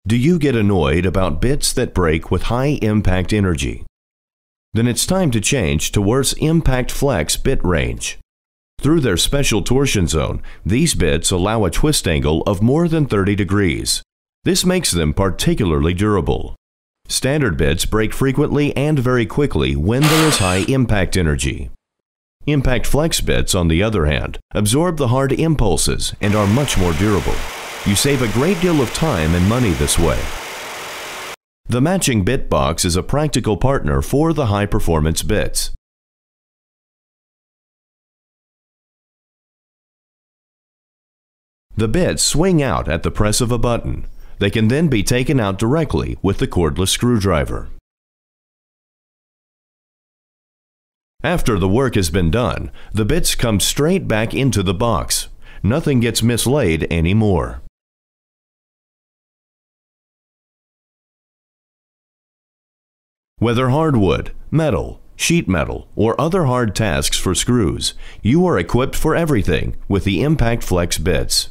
Do you get annoyed about bits that break with high impact energy? Then it's time to change to Worth's Impact Flex bit range. Through their special torsion zone, these bits allow a twist angle of more than 30 degrees. This makes them particularly durable. Standard bits break frequently and very quickly when there is high impact energy. Impact Flex bits, on the other hand, absorb the hard impulses and are much more durable. You save a great deal of time and money this way. The matching bit box is a practical partner for the high-performance bits. The bits swing out at the press of a button. They can then be taken out directly with the cordless screwdriver. After the work has been done, the bits come straight back into the box. Nothing gets mislaid anymore. Whether hardwood, metal, sheet metal, or other hard tasks for screws, you are equipped for everything with the Impact Flex bits.